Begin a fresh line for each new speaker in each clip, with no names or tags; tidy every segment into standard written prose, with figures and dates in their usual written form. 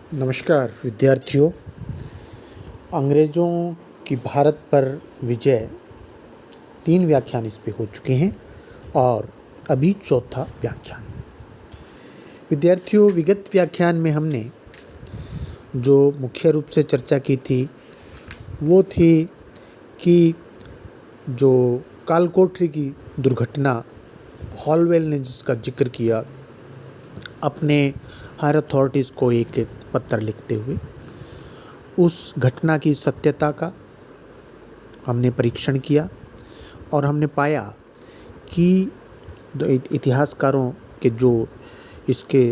नमस्कार विद्यार्थियों। अंग्रेज़ों की भारत पर विजय 3 व्याख्यान इस पे हो चुके हैं और अभी चौथा व्याख्यान। विद्यार्थियों, विगत व्याख्यान में हमने जो मुख्य रूप से चर्चा की थी वो थी कि जो कालकोठरी की दुर्घटना हॉलवेल ने जिसका जिक्र किया अपने हायर अथॉरिटीज़ को एक पत्र लिखते हुए, उस घटना की सत्यता का हमने परीक्षण किया और हमने पाया कि इतिहासकारों के जो इसके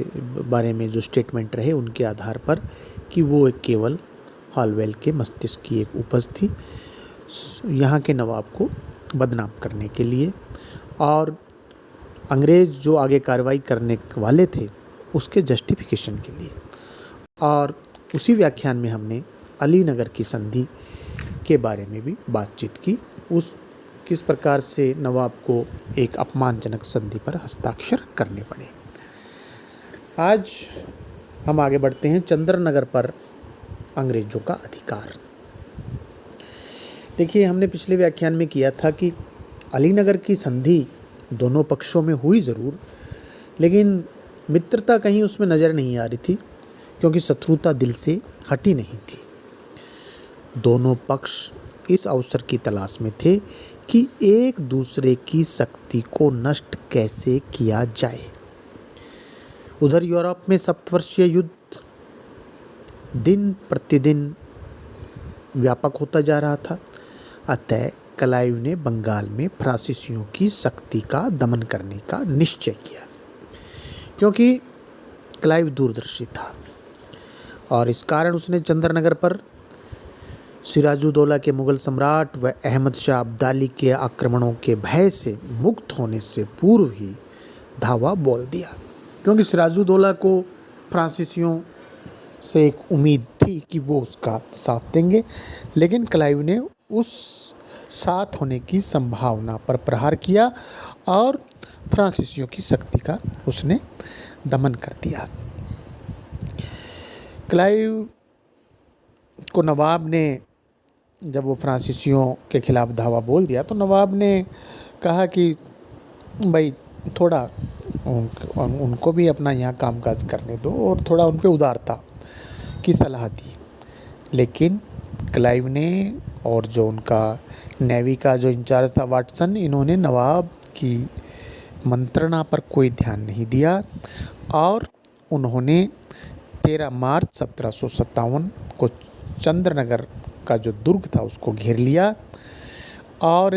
बारे में जो स्टेटमेंट रहे उनके आधार पर कि वो एक केवल हॉलवेल के मस्तिष्क की एक उपज थी यहाँ के नवाब को बदनाम करने के लिए, और अंग्रेज़ जो आगे कार्रवाई करने वाले थे उसके जस्टिफिकेशन के लिए। और उसी व्याख्यान में हमने अलीनगर की संधि के बारे में भी बातचीत की, उस किस प्रकार से नवाब को एक अपमानजनक संधि पर हस्ताक्षर करने पड़े। आज हम आगे बढ़ते हैं चंद्रनगर पर अंग्रेज़ों का अधिकार। देखिए, हमने पिछले व्याख्यान में किया था कि अलीनगर की संधि दोनों पक्षों में हुई ज़रूर, लेकिन मित्रता कहीं उसमें नज़र नहीं आ रही थी क्योंकि शत्रुता दिल से हटी नहीं थी। दोनों पक्ष इस अवसर की तलाश में थे कि एक दूसरे की शक्ति को नष्ट कैसे किया जाए। उधर यूरोप में सप्तवर्षीय युद्ध दिन प्रतिदिन व्यापक होता जा रहा था। अतः क्लाइव ने बंगाल में फ्रांसीसियों की शक्ति का दमन करने का निश्चय किया, क्योंकि क्लाइव दूरदर्शी था और इस कारण उसने चंद्रनगर पर सिराजुद्दौला के मुगल सम्राट व अहमद शाह अब्दाली के आक्रमणों के भय से मुक्त होने से पूर्व ही धावा बोल दिया, क्योंकि सिराजुद्दौला को फ्रांसीसियों से एक उम्मीद थी कि वो उसका साथ देंगे, लेकिन क्लाइव ने उस साथ होने की संभावना पर प्रहार किया और फ्रांसीसियों की शक्ति का उसने दमन कर दिया। क्लाइव को नवाब ने जब वो फ्रांसीसियों के खिलाफ धावा बोल दिया तो नवाब ने कहा कि भाई थोड़ा उनको भी अपना यहाँ कामकाज करने दो और थोड़ा उन पे उदारता की सलाह दी। लेकिन क्लाइव ने और जो उनका नेवी का जो इंचार्ज था वाटसन, इन्होंने नवाब की मंत्रणा पर कोई ध्यान नहीं दिया और उन्होंने 13 मार्च 1757 को चंद्रनगर का जो दुर्ग था उसको घेर लिया और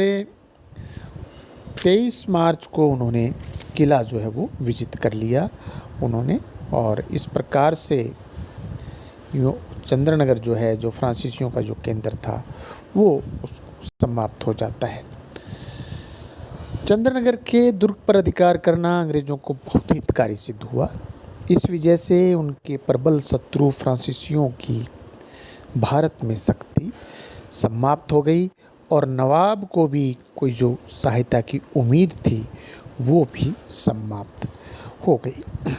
23 मार्च को उन्होंने किला जो है वो विजित कर लिया उन्होंने, और इस प्रकार से चंद्रनगर जो है, जो फ्रांसीसियों का जो केंद्र था, वो समाप्त हो जाता है। चंद्रनगर के दुर्ग पर अधिकार करना अंग्रेज़ों को बहुत हितकारी सिद्ध हुआ। इस वजह से उनके प्रबल शत्रु फ्रांसीसियों की भारत में शक्ति समाप्त हो गई और नवाब को भी कोई जो सहायता की उम्मीद थी वो भी समाप्त हो गई।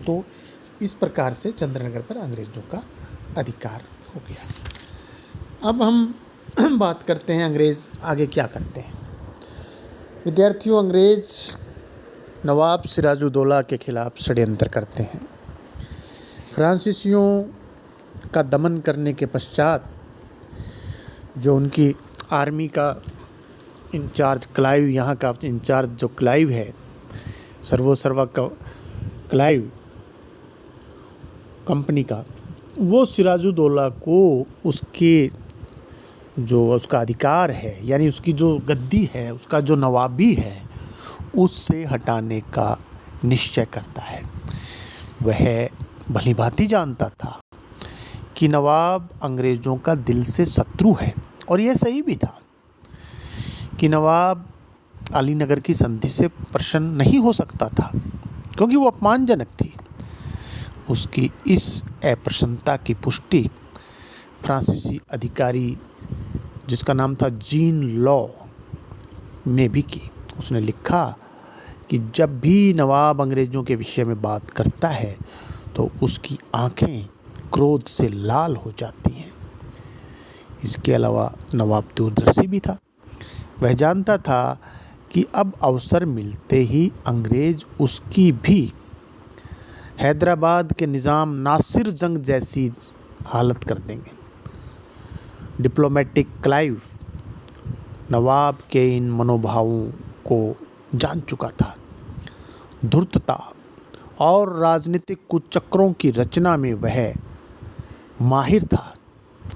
तो इस प्रकार से चंद्रनगर पर अंग्रेज़ों का अधिकार हो गया। अब हम बात करते हैं अंग्रेज़ आगे क्या करते हैं। विद्यार्थियों, अंग्रेज़ नवाब सिराजुद्दौला के खिलाफ षड्यंत्र करते हैं। फ्रांसीसियों का दमन करने के पश्चात जो उनकी आर्मी का इंचार्ज क्लाइव, यहाँ का इंचार्ज जो क्लाइव है, सर्वोसर्वा का क्लाइव कंपनी का, वो सिराजुद्दौला को उसके जो उसका अधिकार है, यानी उसकी जो गद्दी है, उसका जो नवाबी है, उससे हटाने का निश्चय करता है। वह भलीभांति जानता था कि नवाब अंग्रेज़ों का दिल से शत्रु है और यह सही भी था कि नवाब अलीनगर की संधि से प्रसन्न नहीं हो सकता था क्योंकि वो अपमानजनक थी। उसकी इस अप्रसन्नता की पुष्टि फ्रांसीसी अधिकारी जिसका नाम था जीन लॉ ने भी की। उसने लिखा कि जब भी नवाब अंग्रेज़ों के विषय में बात करता है तो उसकी आंखें क्रोध से लाल हो जाती हैं। इसके अलावा नवाब दूरदर्शी भी था। वह जानता था कि अब अवसर मिलते ही अंग्रेज उसकी भी हैदराबाद के निज़ाम नासिर जंग जैसी हालत कर देंगे। डिप्लोमेटिक क्लाइव नवाब के इन मनोभावों को जान चुका था। धूर्तता और राजनीतिक कुचक्रों की रचना में वह माहिर था।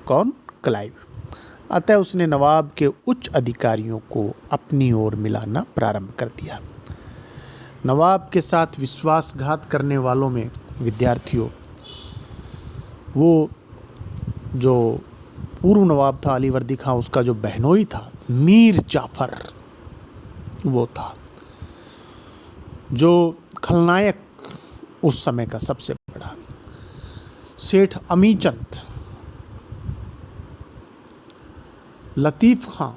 कौन? क्लाइव। अतः उसने नवाब के उच्च अधिकारियों को अपनी ओर मिलाना प्रारंभ कर दिया। नवाब के साथ विश्वासघात करने वालों में विद्यार्थियों, वो जो पूर्व नवाब था अलीवर्दी खां, उसका जो बहनोई था मीर जाफर, वो था जो खलनायक उस समय का सबसे बड़ा। सेठ अमीचंद, लतीफ़ खां,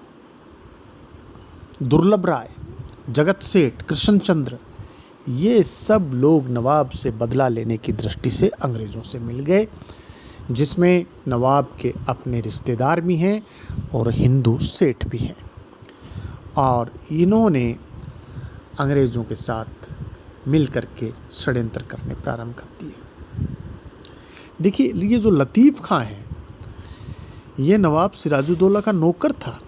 दुर्लभ राय, जगत सेठ, कृष्णचंद्र, ये सब लोग नवाब से बदला लेने की दृष्टि से अंग्रेज़ों से मिल गए, जिसमें नवाब के अपने रिश्तेदार भी हैं और हिंदू सेठ भी हैं। और इन्होंने अंग्रेज़ों के साथ मिल कर के षड्यंत्र करने प्रारंभ कर दिए। देखिए, ये जो लतीफ़ खां है, ये नवाब सिराजुद्दौला का नौकर था।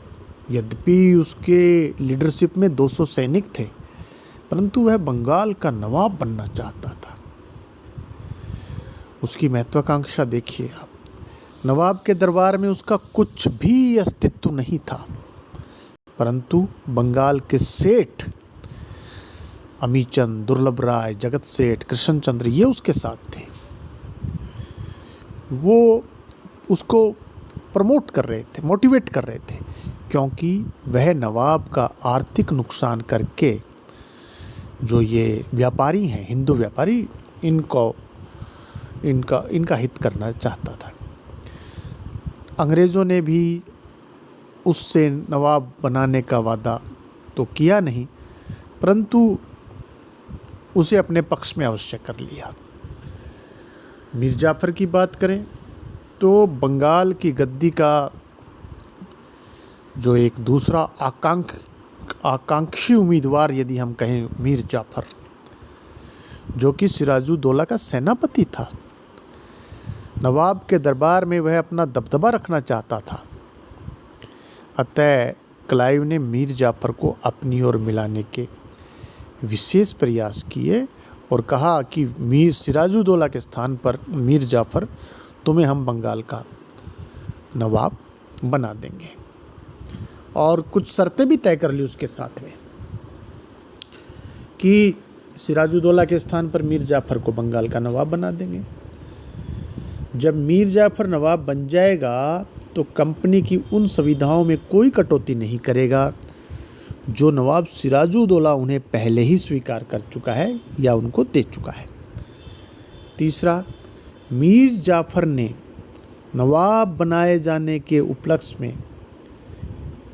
यद्यपि उसके लीडरशिप में 200 सैनिक थे, परंतु वह बंगाल का नवाब बनना चाहता था। उसकी महत्वाकांक्षा देखिए आप। नवाब के दरबार में उसका कुछ भी अस्तित्व नहीं था, परंतु बंगाल के सेठ अमीचंद, दुर्लभ राय, जगत सेठ, कृष्णचंद्र, ये उसके साथ थे। वो उसको प्रमोट कर रहे थे, मोटिवेट कर रहे थे, क्योंकि वह नवाब का आर्थिक नुकसान करके जो ये व्यापारी हैं, हिंदू व्यापारी, इनका हित करना चाहता था। अंग्रेज़ों ने भी उससे नवाब बनाने का वादा तो किया नहीं, परंतु उसे अपने पक्ष में अवश्य कर लिया। मीर जाफ़र की बात करें तो बंगाल की गद्दी का जो एक दूसरा आकांक्षी उम्मीदवार यदि हम कहें, मीर जाफ़र, जो कि सिराजुद्दौला का सेनापति था। नवाब के दरबार में वह अपना दबदबा रखना चाहता था। अतः क्लाइव ने मीर जाफ़र को अपनी ओर मिलाने के विशेष प्रयास किए और कहा कि मीर सिराजुद्दौला के स्थान पर मीर जाफ़र, तुम्हें हम बंगाल का नवाब बना देंगे। और कुछ शर्तें भी तय कर ली उसके साथ में कि सिराजुद्दौला के स्थान पर मीर जाफ़र को बंगाल का नवाब बना देंगे। जब मीर जाफ़र नवाब बन जाएगा तो कंपनी की उन सुविधाओं में कोई कटौती नहीं करेगा जो नवाब सिराजुद्दौला उन्हें पहले ही स्वीकार कर चुका है या उनको दे चुका है। तीसरा, मीर जाफ़र ने नवाब बनाए जाने के उपलक्ष्य में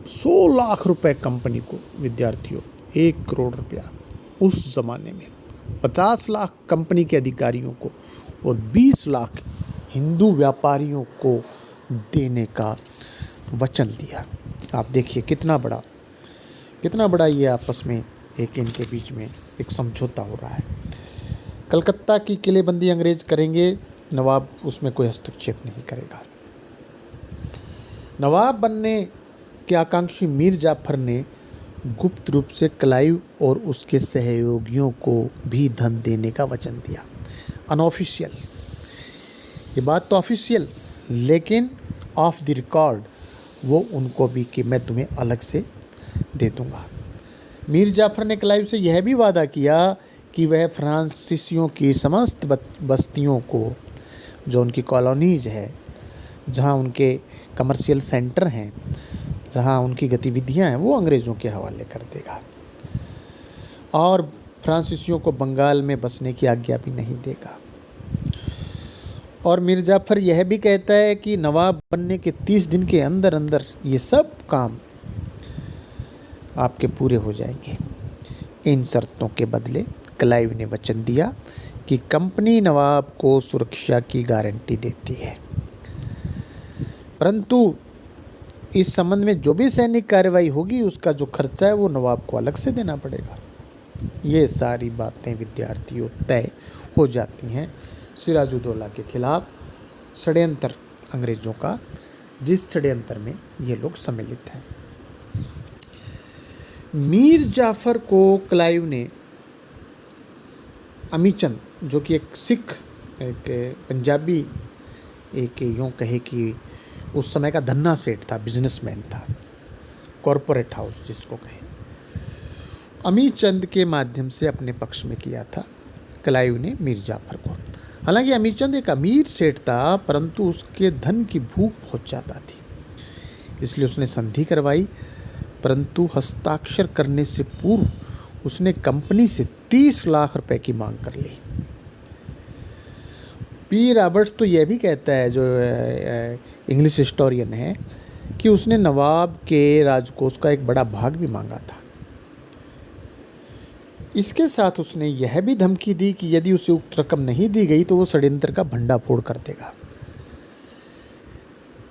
100 लाख रुपए कंपनी को, विद्यार्थियों 1 करोड़ रुपया उस ज़माने में, 50 लाख कंपनी के अधिकारियों को और 20 लाख हिंदू व्यापारियों को देने का वचन दिया। आप देखिए कितना बड़ा ये आपस में एक इनके बीच में एक समझौता हो रहा है। कलकत्ता की किलेबंदी अंग्रेज़ करेंगे, नवाब उसमें कोई हस्तक्षेप नहीं करेगा। नवाब बनने के आकांक्षी मीर जाफ़र ने गुप्त रूप से क्लाइव और उसके सहयोगियों को भी धन देने का वचन दिया। अनऑफिशियल, ये बात तो ऑफिशियल, लेकिन ऑफ द रिकॉर्ड वो उनको भी कि मैं तुम्हें अलग से दे दूँगा। मीर जाफ़र ने क्लाइव से यह भी वादा किया कि वह फ्रांसीसियों की समस्त बस्तियों को, जो उनकी कॉलोनीज़ है, जहाँ उनके कमर्शियल सेंटर हैं, जहाँ उनकी गतिविधियाँ हैं, वो अंग्रेज़ों के हवाले कर देगा और फ्रांसीसियों को बंगाल में बसने की आज्ञा भी नहीं देगा। और मीर जाफ़र यह भी कहता है कि नवाब बनने के 30 दिन के अंदर अंदर ये सब काम आपके पूरे हो जाएंगे। इन शर्तों के बदले क्लाइव ने वचन दिया कि कंपनी नवाब को सुरक्षा की गारंटी देती है, परंतु इस संबंध में जो भी सैनिक कार्रवाई होगी उसका जो खर्चा है वो नवाब को अलग से देना पड़ेगा। ये सारी बातें विद्यार्थियों तय हो जाती हैं सिराजुद्दौला के खिलाफ षड्यंत्र अंग्रेज़ों का, जिस षड्यंत्र में ये लोग सम्मिलित हैं। मीर जाफ़र को क्लाइव ने अमीचंद, जो कि एक सिख, एक पंजाबी, एक यूँ कहे कि उस समय का धन्ना सेठ था, बिजनेसमैन था, कॉरपोरेट हाउस जिसको कहें, अमीचंद के माध्यम से अपने पक्ष में किया था क्लाइव ने मीर जाफ़र को। हालांकि अमीचंद एक अमीर सेठ था, परंतु उसके धन की भूख बहुत ज़्यादा थी, इसलिए उसने संधि करवाई, परंतु हस्ताक्षर करने से पूर्व उसने कंपनी से 30 लाख रुपए की मांग कर ली। पी रॉबर्ट्स तो यह भी कहता है, जो इंग्लिश हिस्टोरियन है, कि उसने नवाब के राजकोष का एक बड़ा भाग भी मांगा था। इसके साथ उसने यह भी धमकी दी कि यदि उसे उक्त रकम नहीं दी गई तो वो षड्यंत्र का भंडाफोड़ कर देगा।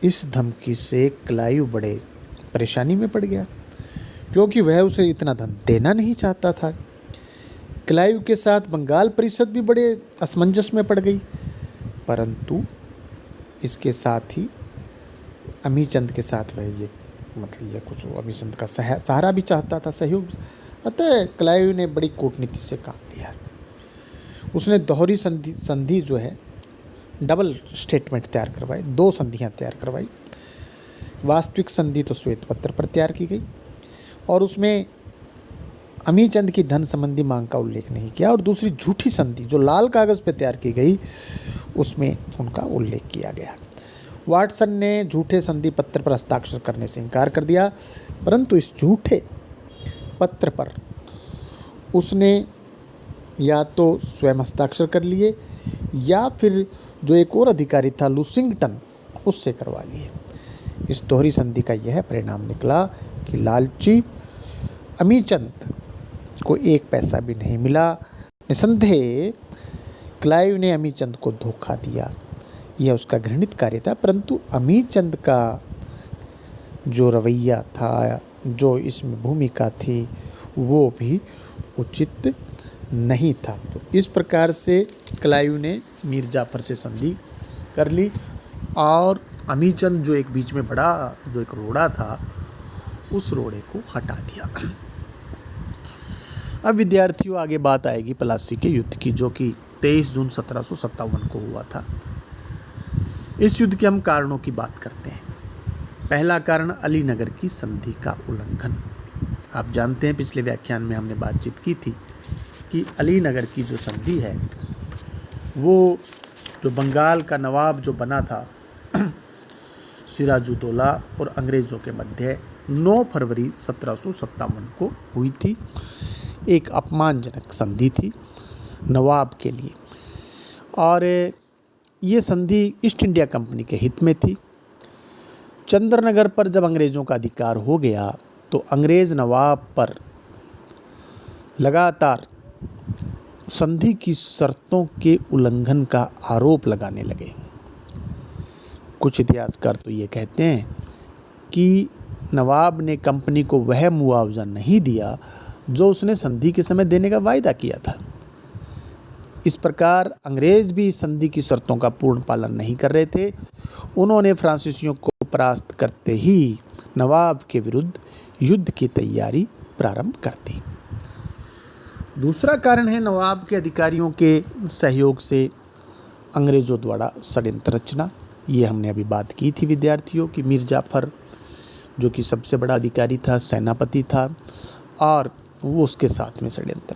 इस धमकी से क्लाइव बड़े परेशानी में पड़ गया, क्योंकि वह उसे इतना धन देना नहीं चाहता था। क्लाइव के साथ बंगाल परिषद भी बड़े असमंजस में पड़ गई, परंतु इसके साथ ही अमीचंद के साथ वह ये कुछ अमीचंद का सहारा भी चाहता था, सहयोग। अतः क्लाइव ने बड़ी कूटनीति से काम लिया। उसने दोहरी संधि जो है, डबल स्टेटमेंट तैयार करवाए, 2 संधियां तैयार करवाई। वास्तविक संधि तो श्वेत पत्र पर तैयार की गई और उसमें अमीचंद की धन संबंधी मांग का उल्लेख नहीं किया, और दूसरी झूठी संधि जो लाल कागज़ पर तैयार की गई उसमें उनका उल्लेख किया गया। वाटसन ने झूठे संधि पत्र पर हस्ताक्षर करने से इनकार कर दिया, परंतु इस झूठे पत्र पर उसने या तो स्वयं हस्ताक्षर कर लिए या फिर जो एक और अधिकारी था लुसिंगटन, उससे करवा लिए। इस दोहरी संधि का यह परिणाम निकला कि लालची अमीचंद को 1 पैसा भी नहीं मिला। निसंदेह क्लाइव ने अमीचंद को धोखा दिया, यह उसका घृणित कार्य था, परंतु अमीचंद का जो रवैया था, जो इसमें भूमिका थी, वो भी उचित नहीं था। तो इस प्रकार से क्लाइव ने मीर जाफ़र से संधि कर ली और अमीचंद जो एक बीच में बड़ा जो एक रोड़ा था, उस रोड़े को हटा दिया। अब विद्यार्थियों आगे बात आएगी प्लासी के युद्ध की, जो कि 23 जून 1757 को हुआ था। इस युद्ध के हम कारणों की बात करते हैं। पहला कारण अलीनगर की संधि का उल्लंघन। आप जानते हैं पिछले व्याख्यान में हमने बातचीत की थी कि अलीनगर की जो संधि है, वो जो बंगाल का नवाब जो बना था सिराजुद्दौला और अंग्रेज़ों के मध्य 9 फरवरी 1757 को हुई थी। एक अपमानजनक संधि थी नवाब के लिए, और ये संधि ईस्ट इंडिया कंपनी के हित में थी। चंद्रनगर पर जब अंग्रेज़ों का अधिकार हो गया तो अंग्रेज़ नवाब पर लगातार संधि की शर्तों के उल्लंघन का आरोप लगाने लगे। कुछ इतिहासकार तो ये कहते हैं कि नवाब ने कंपनी को वह मुआवजा नहीं दिया जो उसने संधि के समय देने का वायदा किया था। इस प्रकार अंग्रेज़ भी संधि की शर्तों का पूर्ण पालन नहीं कर रहे थे। उन्होंने फ्रांसीसियों को परास्त करते ही नवाब के विरुद्ध युद्ध की तैयारी प्रारंभ कर दी। दूसरा कारण है नवाब के अधिकारियों के सहयोग से अंग्रेज़ों द्वारा षड्यंत्र रचना। ये हमने अभी बात की थी विद्यार्थियों कि मीर जाफ़र जो कि सबसे बड़ा अधिकारी था, सेनापति था, और वो उसके साथ में षड्यंत्र।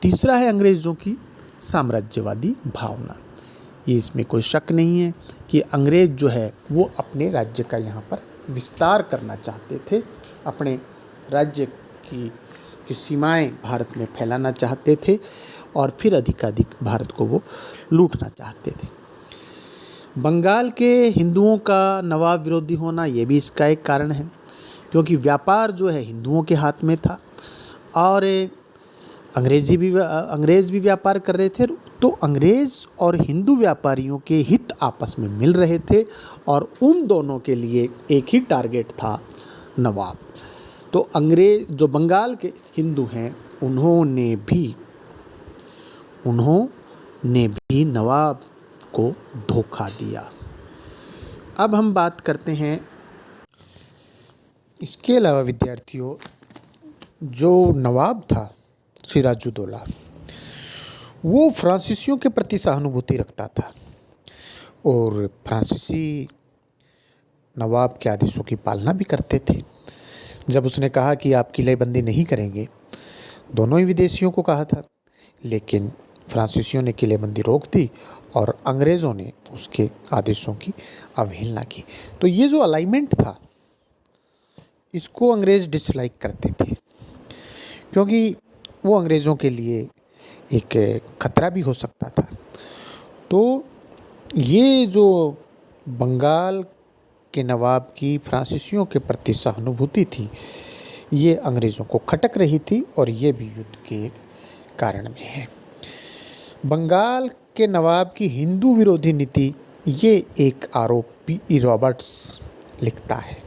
तीसरा है अंग्रेज़ों की साम्राज्यवादी भावना। ये इसमें कोई शक नहीं है कि अंग्रेज़ जो है वो अपने राज्य का यहाँ पर विस्तार करना चाहते थे, अपने राज्य की सीमाएं भारत में फैलाना चाहते थे और फिर अधिकाधिक भारत को वो लूटना चाहते थे। बंगाल के हिंदुओं का नवाब विरोधी होना ये भी इसका एक कारण है, क्योंकि व्यापार जो है हिंदुओं के हाथ में था और अंग्रेज़ भी व्यापार कर रहे थे, तो अंग्रेज़ और हिंदू व्यापारियों के हित आपस में मिल रहे थे और उन दोनों के लिए एक ही टारगेट था, नवाब। तो अंग्रेज़ जो बंगाल के हिंदू हैं उन्होंने भी नवाब को धोखा दिया। अब हम बात करते हैं, इसके अलावा विद्यार्थियों, जो नवाब था सिराजुद्दौला, वो फ्रांसीसियों के प्रति सहानुभूति रखता था और फ्रांसीसी नवाब के आदेशों की पालना भी करते थे। जब उसने कहा कि आप किलेबंदी नहीं करेंगे, दोनों ही विदेशियों को कहा था, लेकिन फ्रांसीसियों ने किलेबंदी रोक दी और अंग्रेज़ों ने उसके आदेशों की अवहेलना की। तो ये जो अलाइनमेंट था, इसको अंग्रेज़ डिसलाइक करते थे, क्योंकि वो अंग्रेज़ों के लिए एक खतरा भी हो सकता था। तो ये जो बंगाल के नवाब की फ्रांसीसियों के प्रति सहानुभूति थी, ये अंग्रेज़ों को खटक रही थी और ये भी युद्ध के एक कारण में है। बंगाल के नवाब की हिंदू विरोधी नीति, ये एक आरोप पी रॉबर्ट्स लिखता है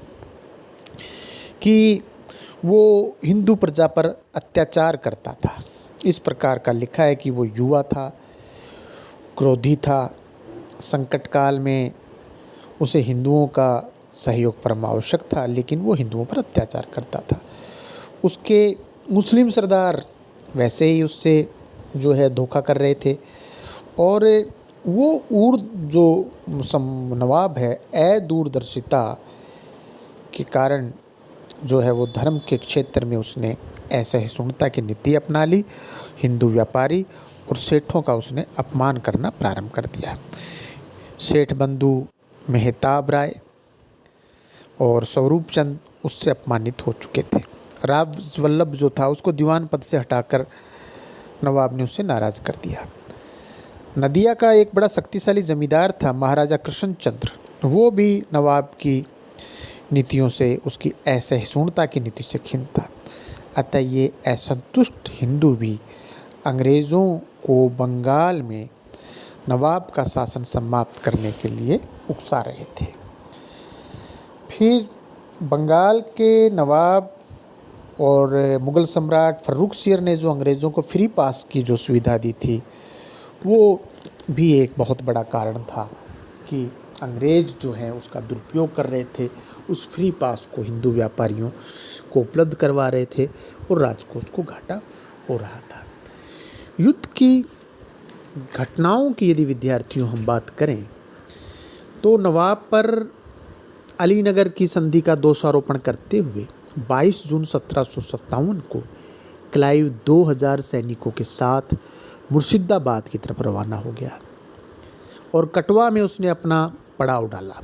कि वो हिंदू प्रजा पर अत्याचार करता था। इस प्रकार का लिखा है कि वो युवा था, क्रोधी था, संकट काल में उसे हिंदुओं का सहयोग परम आवश्यक था, लेकिन वो हिंदुओं पर अत्याचार करता था। उसके मुस्लिम सरदार वैसे ही उससे जो है धोखा कर रहे थे और वो जो नवाब है, दूरदर्शिता के कारण जो है वो धर्म के क्षेत्र में उसने असहिष्णुता की नीति अपना ली। हिंदू व्यापारी और सेठों का उसने अपमान करना प्रारंभ कर दिया। सेठ बंधु मेहताब राय और स्वरूप चंद उससे अपमानित हो चुके थे। राजवल्लभ जो था, उसको दीवान पद से हटाकर नवाब ने उसे नाराज़ कर दिया। नदिया का एक बड़ा शक्तिशाली जमींदार था महाराजा कृष्णचंद्र, वो भी नवाब की नीतियों से, उसकी असहिष्णुता की नीति से खिन्न था। अतः ये असंतुष्ट हिंदू भी अंग्रेज़ों को बंगाल में नवाब का शासन समाप्त करने के लिए उकसा रहे थे। फिर बंगाल के नवाब और मुग़ल सम्राट फर्रुखसियर ने जो अंग्रेज़ों को फ्री पास की जो सुविधा दी थी, वो भी एक बहुत बड़ा कारण था कि अंग्रेज़ जो हैं उसका दुरुपयोग कर रहे थे। उस फ्री पास को हिंदू व्यापारियों को उपलब्ध करवा रहे थे और राजकोष को घाटा हो रहा था। युद्ध की घटनाओं की यदि विद्यार्थियों हम बात करें, तो नवाब पर अलीनगर की संधि का दोषारोपण करते हुए 22 जून 1757 को क्लाइव 2000 सैनिकों के साथ मुर्शिदाबाद की तरफ रवाना हो गया और कटवा में उसने अपना पड़ाव डाला।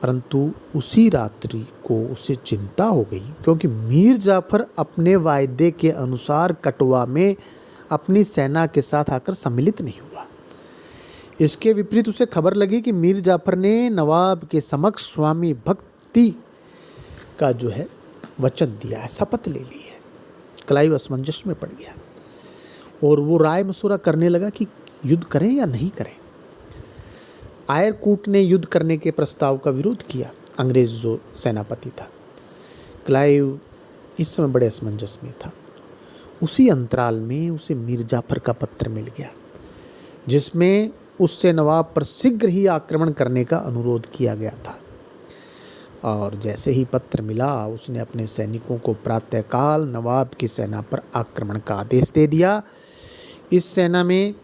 परंतु उसी रात्रि को उसे चिंता हो गई, क्योंकि मीर जाफर अपने वायदे के अनुसार कटवा में अपनी सेना के साथ आकर सम्मिलित नहीं हुआ। इसके विपरीत उसे खबर लगी कि मीर जाफर ने नवाब के समक्ष स्वामी भक्ति का जो है वचन दिया है, शपथ ले ली है। क्लाइव असमंजस में पड़ गया और वो राय मशुरा करने लगा कि युद्ध करें या नहीं करें। आयरकूट ने युद्ध करने के प्रस्ताव का विरोध किया, अंग्रेज जो सेनापति था। क्लाइव इस समय बड़े असमंजस में था। उसी अंतराल में उसे मीर जाफर का पत्र मिल गया, जिसमें उससे नवाब पर शीघ्र ही आक्रमण करने का अनुरोध किया गया था। और जैसे ही पत्र मिला, उसने अपने सैनिकों को प्रातःकाल नवाब की सेना पर आक्रमण का आदेश दे दिया। इस सेना में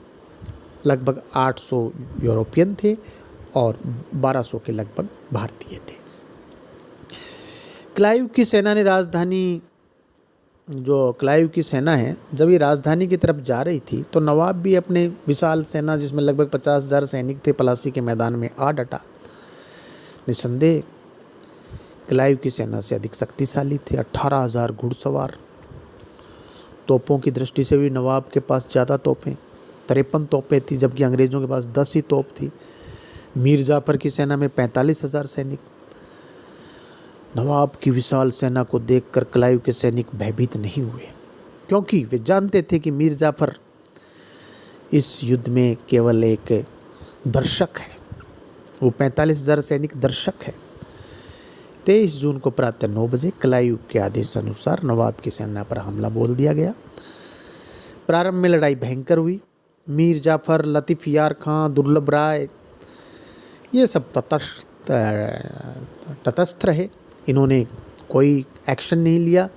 लगभग 800 यूरोपियन थे और 1200 के लगभग भारतीय थे। क्लाइव की सेना ने क्लाइव की सेना है, जब ये राजधानी की तरफ जा रही थी, तो नवाब भी अपने विशाल सेना, जिसमें लगभग 50,000 सैनिक थे, पलासी के मैदान में आ डटा। निसंदेह क्लाइव की सेना से अधिक शक्तिशाली थे। 18,000 घुड़सवार, तोपों की दृष्टि से भी नवाब के पास ज़्यादा तोपें, 53 तोपें थी, जबकि अंग्रेज़ों के पास 10 ही तोप थी। मीर जाफर की सेना में 45,000 सैनिक। नवाब की विशाल सेना को देखकर क्लाइव के सैनिक भयभीत नहीं हुए। क्योंकि वे जानते थे कि मीर जाफ़र इस युद्ध में केवल एक दर्शक है, वो 45,000 सैनिक दर्शक है। 23 जून को प्रातः 9 बजे क्लाइव के आदेश अनुसार नवाब की सेना पर हमला बोल दिया गया। प्रारंभ में लड़ाई भयंकर हुई। मीर जाफ़र, लतीफ़ यार खां, दुर्लभ राय ये सब तटस्थ रहे, इन्होंने कोई एक्शन नहीं लिया।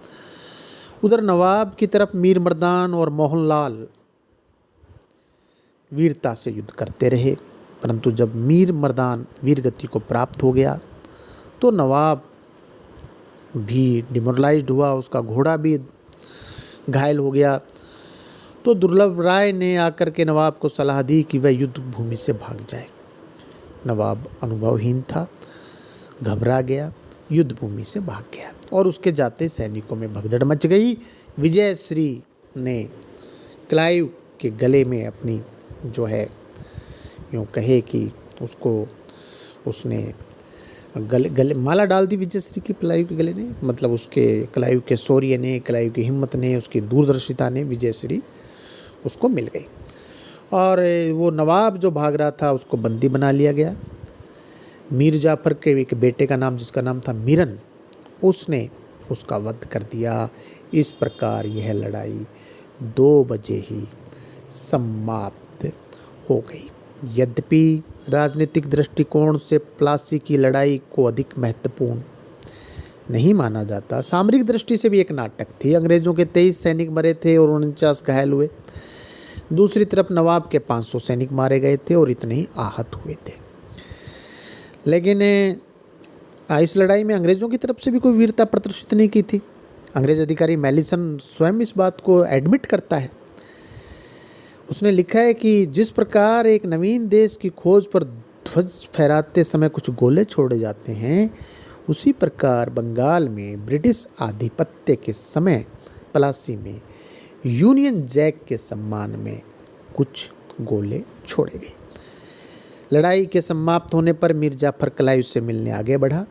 उधर नवाब की तरफ मीर मर्दान और मोहनलाल वीरता से युद्ध करते रहे, परंतु जब मीर मर्दान वीरगति को प्राप्त हो गया तो नवाब भी डिमोरलाइज्ड हुआ, उसका घोड़ा भी घायल हो गया। तो दुर्लभ राय ने आकर के नवाब को सलाह दी कि वह युद्ध भूमि से भाग जाए। नवाब अनुभवहीन था, घबरा गया, युद्ध भूमि से भाग गया और उसके जाते सैनिकों में भगदड़ मच गई। विजयश्री ने क्लाइव के गले में अपनी जो है यूँ कहे कि उसने गले माला डाल दी विजयश्री की क्लाइव के गले ने, मतलब उसके क्लाइव के शौर्य ने, क्लाइव की हिम्मत ने, उसकी दूरदर्शिता ने विजयश्री उसको मिल गई और वो नवाब जो भाग रहा था उसको बंदी बना लिया गया। मीर जाफ़र के एक बेटे का नाम, जिसका नाम था मीरन, उसने उसका वध कर दिया। इस प्रकार यह लड़ाई 2 बजे ही समाप्त हो गई। यद्यपि राजनीतिक दृष्टिकोण से प्लासी की लड़ाई को अधिक महत्वपूर्ण नहीं माना जाता, सामरिक दृष्टि से भी एक नाटक थी। अंग्रेज़ों के 23 सैनिक मरे थे और 49 घायल हुए। दूसरी तरफ नवाब के 500 सैनिक मारे गए थे और इतने ही आहत हुए थे। लेकिन इस लड़ाई में अंग्रेज़ों की तरफ से भी कोई वीरता प्रदर्शित नहीं की थी। अंग्रेज़ अधिकारी मैलिसन स्वयं इस बात को एडमिट करता है। उसने लिखा है कि जिस प्रकार एक नवीन देश की खोज पर ध्वज फहराते समय कुछ गोले छोड़े जाते हैं, उसी प्रकार बंगाल में ब्रिटिश आधिपत्य के समय प्लासी में यूनियन जैक के सम्मान में कुछ गोले छोड़े गए। लड़ाई के समाप्त होने पर मीर जाफ़र क्लाइव से मिलने आगे बढ़ा,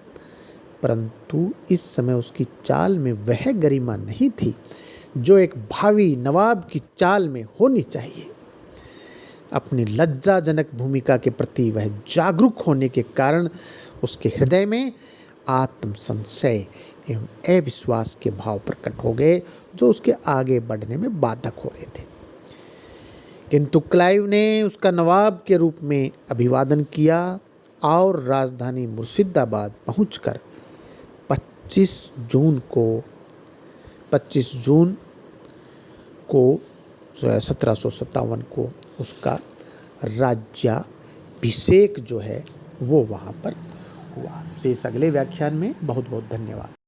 परंतु इस समय उसकी चाल में वह गरिमा नहीं थी जो एक भावी नवाब की चाल में होनी चाहिए। अपनी लज्जाजनक भूमिका के प्रति वह जागरूक होने के कारण उसके हृदय में आत्म संशय एवं अविश्वास के भाव प्रकट हो गए, जो उसके आगे बढ़ने में बाधक हो रहे थे। किंतु क्लाइव ने उसका नवाब के रूप में अभिवादन किया और राजधानी मुर्शिदाबाद पहुंचकर 25 जून को 1757 को उसका राज्याभिषेक जो है वो वहाँ पर हुआ। शेष अगले व्याख्यान में। बहुत बहुत धन्यवाद।